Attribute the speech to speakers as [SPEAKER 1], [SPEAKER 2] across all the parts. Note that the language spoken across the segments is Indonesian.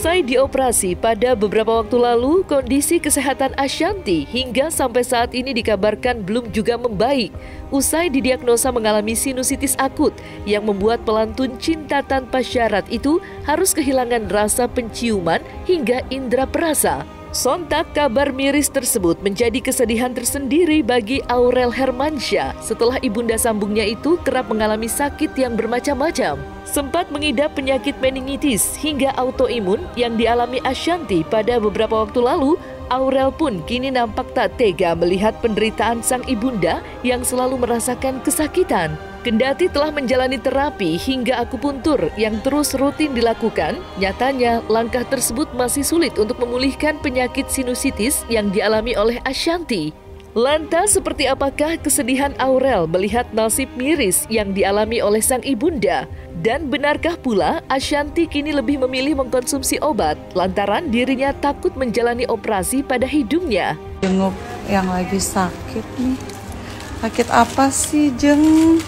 [SPEAKER 1] Usai dioperasi pada beberapa waktu lalu, kondisi kesehatan Ashanti hingga sampai saat ini dikabarkan belum juga membaik. Usai didiagnosa mengalami sinusitis akut yang membuat pelantun Cinta Tanpa Syarat itu harus kehilangan rasa penciuman hingga indera perasa. Sontak kabar miris tersebut menjadi kesedihan tersendiri bagi Aurel Hermansyah setelah ibunda sambungnya itu kerap mengalami sakit yang bermacam-macam. Sempat mengidap penyakit meningitis hingga autoimun yang dialami Ashanti pada beberapa waktu lalu, Aurel pun kini nampak tak tega melihat penderitaan sang ibunda yang selalu merasakan kesakitan. Kendati telah menjalani terapi hingga akupuntur yang terus rutin dilakukan, nyatanya langkah tersebut masih sulit untuk memulihkan penyakit sinusitis yang dialami oleh Ashanti. Lantas seperti apakah kesedihan Aurel melihat nasib miris yang dialami oleh sang ibunda? Dan benarkah pula Ashanti kini lebih memilih mengkonsumsi obat lantaran dirinya takut menjalani operasi pada hidungnya?
[SPEAKER 2] Jenguk yang lagi sakit nih. Sakit apa sih, Jeng?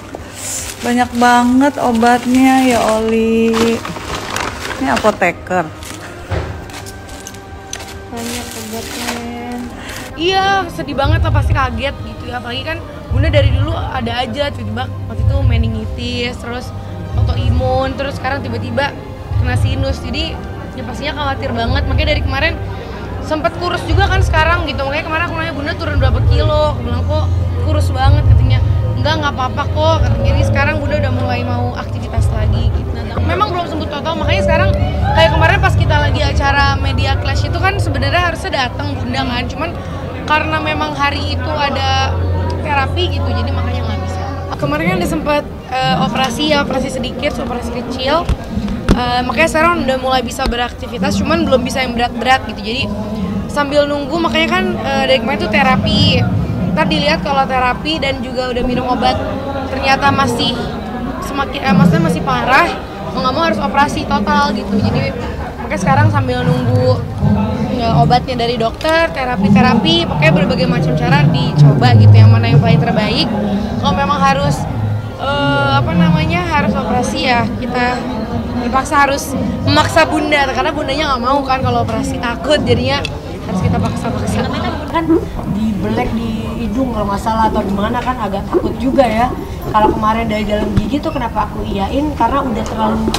[SPEAKER 2] Banyak banget obatnya ya Oli. Ini apoteker. Banyak obatnya.
[SPEAKER 3] Iya, sedih banget lah, pasti kaget gitu ya. Apalagi kan Bunda dari dulu ada aja, tiba-tiba waktu itu meningitis, terus autoimun, terus sekarang tiba-tiba kena sinus. Jadi ya pastinya khawatir banget. Makanya dari kemarin sempat kurus juga kan sekarang gitu. Makanya kemarin aku nanya, Bunda turun berapa kilo? Aku bilang kok kurus banget, katanya. Enggak apa-apa kok, katanya. Ini sekarang Bunda udah mulai mau aktivitas lagi gitu. Memang belum sembuh total, makanya sekarang kayak kemarin pas kita lagi acara media clash itu kan sebenarnya harusnya datang Bunda kan, cuman karena memang hari itu ada terapi gitu, jadi makanya nggak bisa. Kemarin kan udah sempet operasi sedikit, operasi kecil, makanya sekarang udah mulai bisa beraktivitas, cuman belum bisa yang berat-berat gitu. Jadi sambil nunggu, makanya kan dari kemarin tuh terapi. Ntar dilihat kalau terapi dan juga udah minum obat ternyata masih maksudnya masih parah, mau nggak mau harus operasi total gitu. Jadi makanya sekarang sambil nunggu obatnya dari dokter, terapi, pokoknya berbagai macam cara dicoba gitu, yang mana yang paling terbaik. Kalau memang harus harus operasi, ya kita terpaksa harus memaksa Bunda, karena Bundanya nggak mau kan kalau operasi, takut, jadinya harus kita paksa-paksa.
[SPEAKER 4] Kan di belek di hidung kalau nggak salah atau gimana, kan agak takut juga ya. Kalau kemarin dari dalam gigi tuh kenapa aku iyain, karena udah terlalu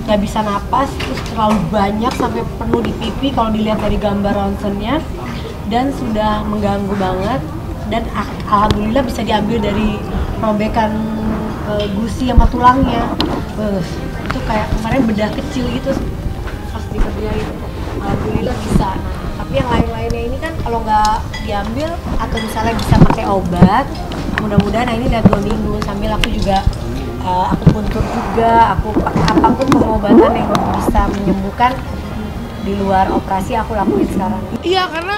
[SPEAKER 4] nggak bisa napas, terus terlalu banyak sampai penuh di pipi kalau dilihat dari gambar ronsennya, dan sudah mengganggu banget. Dan alhamdulillah bisa diambil dari robekan gusi sama tulangnya. Itu kayak kemarin bedah kecil gitu pas dikerjain, alhamdulillah bisa. Tapi yang lain-lainnya ini kan kalau nggak diambil atau misalnya bisa pakai obat, mudah-mudahan ini udah 2 minggu. Sambil aku juga aku puntur juga, aku pakai apapun pengobatan yang bisa menyembuhkan di luar operasi aku lakuin sekarang.
[SPEAKER 3] Iya, karena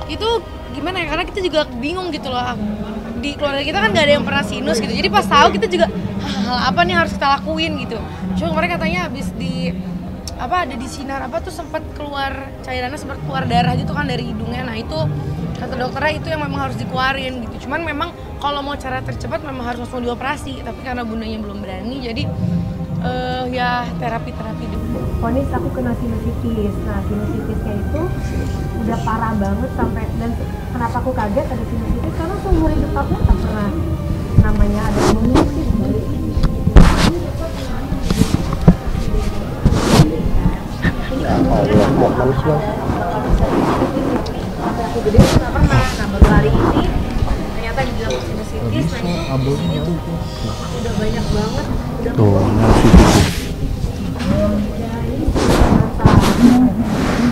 [SPEAKER 3] itu gimana ya, karena kita juga bingung gitu loh. Di keluarga kita kan gak ada yang pernah sinus gitu, jadi pas tahu kita juga hal apa nih harus kita lakuin gitu. Cuma kemarin katanya habis ada di sinar tuh sempat keluar cairannya, sempat keluar darah gitu kan dari hidungnya. Nah itu kata dokternya itu yang memang harus dikeluarin gitu. Cuman memang kalau mau cara tercepat memang harus langsung dioperasi, tapi karena Bundanya belum berani, jadi ya terapi dulu.
[SPEAKER 4] Ponis aku kena sinusitis. Nah sinusitisnya itu udah parah banget sampai, dan kenapa aku kaget ada sinusitis, karena seumur hidup aku tak pernah namanya ada sinusitis. Aku gede nggak pernah, nah baru hari ini ternyata dibilang sinusitis. Nah itu di sini tuh udah banyak banget, udah nah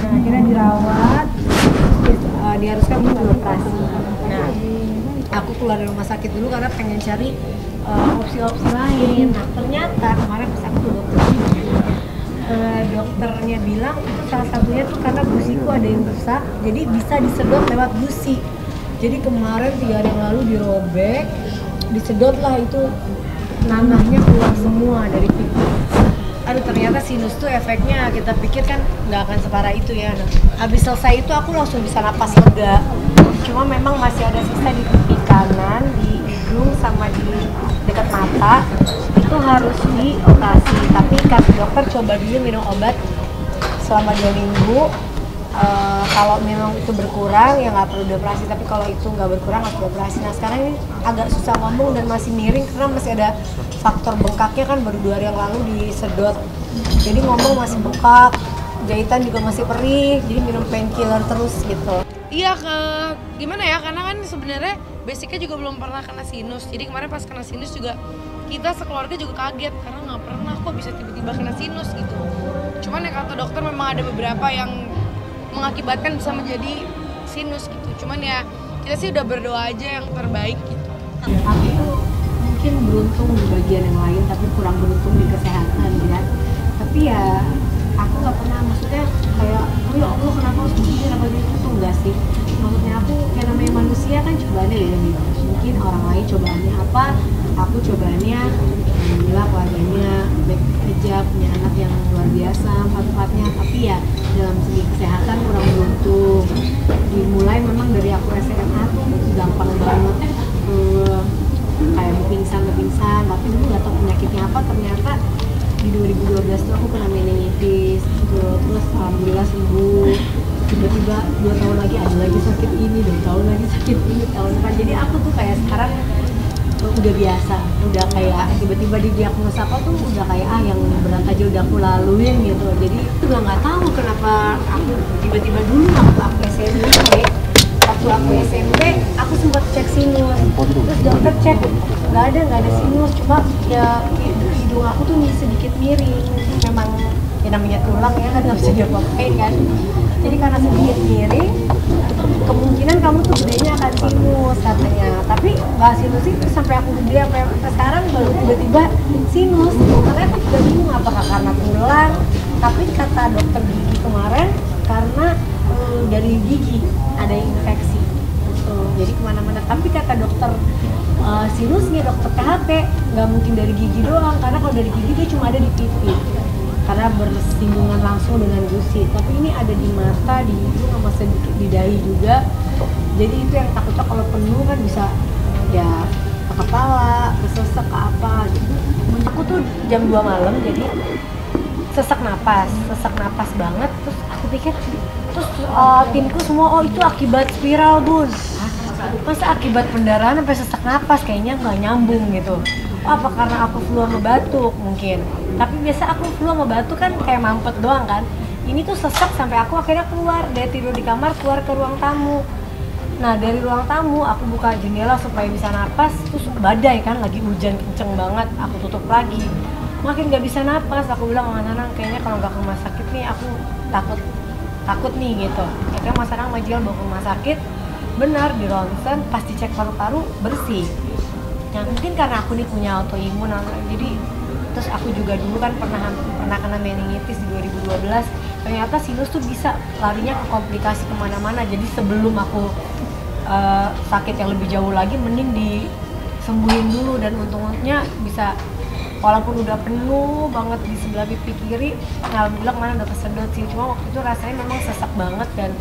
[SPEAKER 4] akhirnya dirawat, diharuskan untuk operasi. Nah aku keluar dari rumah sakit dulu karena pengen cari opsi-opsi lain. Nah ternyata kemarin pas aku ke dokter, dokternya bilang itu salah satunya tuh karena gusiku ada yang rusak, jadi bisa disedot lewat gusi. Jadi kemarin 3 hari yang lalu dirobek, disedot lah, itu nanahnya keluar semua dari pipi. Aduh ternyata sinus tuh efeknya kita pikir kan nggak akan separah itu ya. Nah, habis selesai itu aku langsung bisa napas lega. Cuma memang masih ada sisa di pipi kanan, di hidung sama di dekat mata. Itu harus dioperasi. Tapi kata dokter coba dulu minum obat selama 2 minggu. Kalau memang itu berkurang ya nggak perlu dioperasi, tapi kalau itu nggak berkurang harus dioperasi. Nah sekarang ini agak susah ngomong dan masih miring karena masih ada faktor bengkaknya, kan baru 2 hari yang lalu disedot, jadi ngomong masih bengkak, jahitan juga masih perih, jadi minum painkiller terus gitu.
[SPEAKER 3] Iya, gimana ya, karena kan sebenarnya basicnya juga belum pernah kena sinus, jadi kemarin pas kena sinus juga kita sekeluarga juga kaget karena nggak pernah kok bisa tiba-tiba kena sinus gitu. Cuman ya kata dokter memang ada beberapa yang mengakibatkan bisa menjadi sinus gitu. Cuman ya kita sih udah berdoa aja yang terbaik gitu.
[SPEAKER 4] Aku tuh mungkin beruntung di bagian yang lain tapi kurang beruntung di kesehatan ya. Tapi ya aku nggak pernah, maksudnya kayak oh ya Allah kenapa harus begini, kenapa gitu, tuh enggak sih. Maksudnya aku kayak namanya manusia kan cobaannya beda-beda. Mungkin orang lain cobaannya apa, aku cobaannya alhamdulillah keluarganya baik aja, punya anak yang luar biasa empat-empatnya, tapi ya dalam segi kesehatan kurang beruntung. Dimulai memang dari aku SMA tuh gampang banget kayak mau pingsan, tapi dulu nggak tahu penyakitnya apa. Ternyata di 2012 tuh aku kena meningitis gitu. Terus alhamdulillah sembuh. Tiba-tiba 2 tahun lagi ada lagi sakit ini, 2 tahun lagi sakit ini, tahun depan. Jadi aku tuh kayak sekarang udah biasa, udah kayak tiba-tiba didiagnosa apa tuh udah kayak yang berat aja udah aku laluin gitu. Jadi juga nggak tahu kenapa aku tiba-tiba dulu waktu aku SMP aku sempat cek sinus, terus dokter cek nggak ada sinus, cuma ya hidung aku tuh sedikit miring, memang ya namanya tulang ya kan nggak bisa diapa-apain kan. Jadi karena sedikit miring, kemungkinan kamu tuh gedenya akan sinus katanya. Tapi nggak sinus itu sampai aku gede, sampai sekarang baru tiba-tiba sinus. Makanya aku juga bingung apakah karena tulang. Tapi kata dokter gigi kemarin karena dari gigi ada infeksi. Jadi kemana-mana. Tapi kata dokter sinusnya, dokter PHP nggak mungkin dari gigi doang. Karena kalau dari gigi dia cuma ada di pipi, karena bersinggungan langsung dengan gusi. Tapi ini ada di mata, di hidung, sama sedikit di dahi juga. Jadi itu yang takutnya kalau penuh kan bisa ya ke kepala, kesesek ke apa gitu. Aku tuh jam 2 malam jadi sesak napas banget. Terus aku pikir, terus timku semua, oh itu akibat spiral bun. Masa akibat pendarahan sampai sesak napas, kayaknya nggak nyambung gitu. Oh, apa karena aku flu sama batuk mungkin. Tapi biasa aku flu sama batuk kan kayak mampet doang kan. Ini tuh sesak sampai aku akhirnya keluar dari tidur di kamar, keluar ke ruang tamu. Nah dari ruang tamu aku buka jendela supaya bisa napas, terus badai kan, lagi hujan kenceng banget, aku tutup lagi. Makin nggak bisa napas, aku bilang sama Nanang kayaknya kalau nggak ke rumah sakit nih aku takut nih gitu. Akhirnya Mas Anang Majil bawa ke rumah sakit, benar di ronsen pas dicek paru-paru bersih. Nah mungkin karena aku nih punya autoimun, jadi terus aku juga dulu kan pernah kena meningitis di 2012. Ternyata sinus tuh bisa larinya ke komplikasi kemana-mana. Jadi sebelum aku sakit yang lebih jauh lagi, mending disembuhin dulu. Dan untungnya bisa, walaupun udah penuh banget di sebelah pipi kiri, alhamdulillah kemana udah kesedot sih. Cuma waktu itu rasanya memang sesak banget dan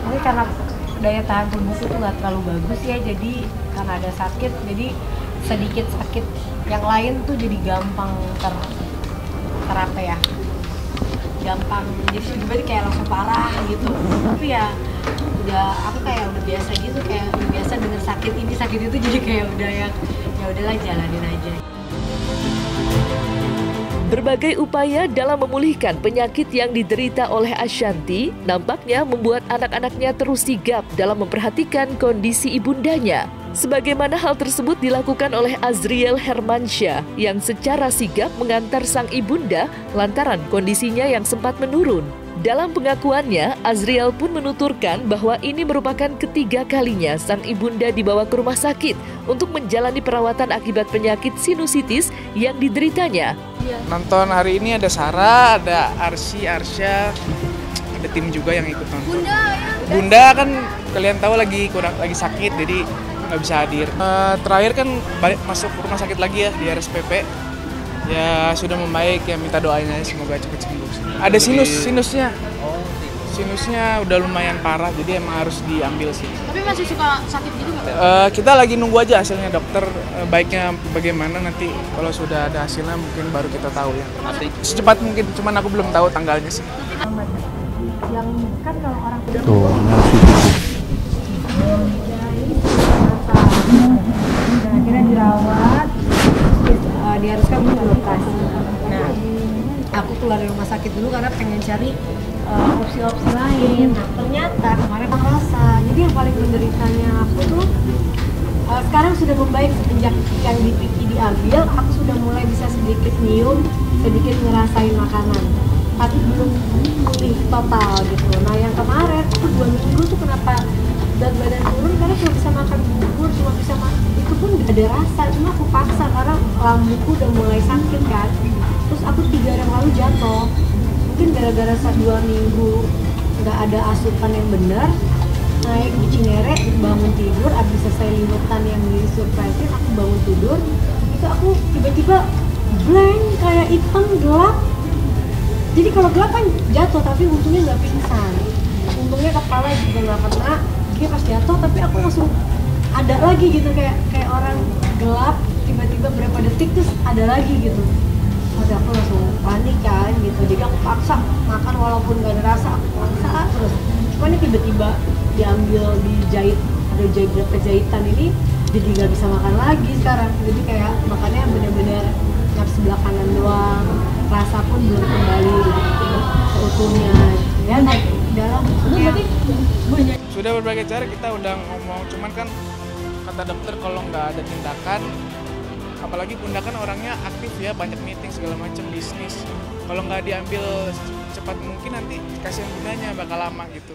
[SPEAKER 4] mungkin karena daya tahan tubuhku tuh nggak terlalu bagus ya, jadi karena ada sakit, jadi sedikit sakit yang lain tuh jadi gampang apa ya, gampang jadi tiba-tiba kayak langsung parah gitu. Tapi ya aku kayak udah biasa gitu, kayak udah biasa dengan sakit ini sakit itu, jadi kayak udah ya udahlah jalanin aja.
[SPEAKER 1] Berbagai upaya dalam memulihkan penyakit yang diderita oleh Ashanti nampaknya membuat anak-anaknya terus sigap dalam memperhatikan kondisi ibundanya. Sebagaimana hal tersebut dilakukan oleh Azriel Hermansyah yang secara sigap mengantar sang ibunda lantaran kondisinya yang sempat menurun. Dalam pengakuannya, Azriel pun menuturkan bahwa ini merupakan ketiga kalinya sang ibunda dibawa ke rumah sakit untuk menjalani perawatan akibat penyakit sinusitis yang dideritanya.
[SPEAKER 5] Nonton hari ini ada Sarah, ada Arsya, ada tim juga yang ikut nonton. Bunda kan kalian tahu lagi sakit, jadi nggak bisa hadir. Terakhir kan masuk rumah sakit lagi ya di RSPP. Ya sudah membaik, ya minta doanya semoga cepat sembuh. Ada sinusnya. sinusnya udah lumayan parah, jadi emang harus diambil sih.
[SPEAKER 6] Tapi masih suka sakit gitu nggak?
[SPEAKER 5] Kita lagi nunggu aja hasilnya dokter, baiknya bagaimana nanti kalau sudah ada hasilnya mungkin baru kita tahu ya. Secepat mungkin, cuman aku belum tahu tanggalnya sih.
[SPEAKER 4] Yang kan kalau orang udah akhirnya dirawat, diharuskan beroperasi. Nah, aku keluar dari rumah sakit dulu karena pengen cari opsi-opsi lain. Nah, ternyata kemarin aku rasa, jadi yang paling menderitanya aku tuh sekarang sudah membaik semenjak yang di pipi diambil. Aku sudah mulai bisa sedikit nyium, sedikit ngerasain makanan, tapi belum pulih total gitu. Nah, yang kemarin aku 2 minggu tuh kenapa berat badan turun, karena cuma bisa makan bubur, cuma bisa itu pun gak ada rasa, cuma aku paksa karena lambungku udah mulai sakit kan. Terus aku 3 hari yang lalu jatuh, mungkin gara-gara 2 minggu nggak ada asupan yang benar, naik di Cinere, bangun tidur, abis selesai limutan yang disurprisein, aku bangun tidur, itu aku tiba-tiba blank, kayak hitam gelap. Jadi kalau gelap kan jatuh, tapi untungnya nggak pingsan, untungnya kepala juga nggak kena. Dia pas jatuh, tapi aku langsung ada lagi gitu, kayak orang gelap, tiba-tiba berapa detik terus ada lagi gitu. Terus aku langsung panik kan gitu, jadi aku paksa makan walaupun gak ada rasa, aku paksa terus. Cuma ini tiba-tiba diambil, dijahit, ada berapa jahitan ini, jadi gak bisa makan lagi sekarang. Jadi kayak makannya bener-bener nggak sebelah kanan doang, rasa pun belum kembali seutuhnya ya. Naik dalam
[SPEAKER 5] Sudah berbagai cara kita udah ngomong, cuman kan kata dokter kalau nggak ada tindakan, apalagi Bunda kan orangnya aktif ya, banyak meeting segala macam bisnis. Kalau nggak diambil cepat mungkin nanti kasihan Bundanya bakal lama gitu.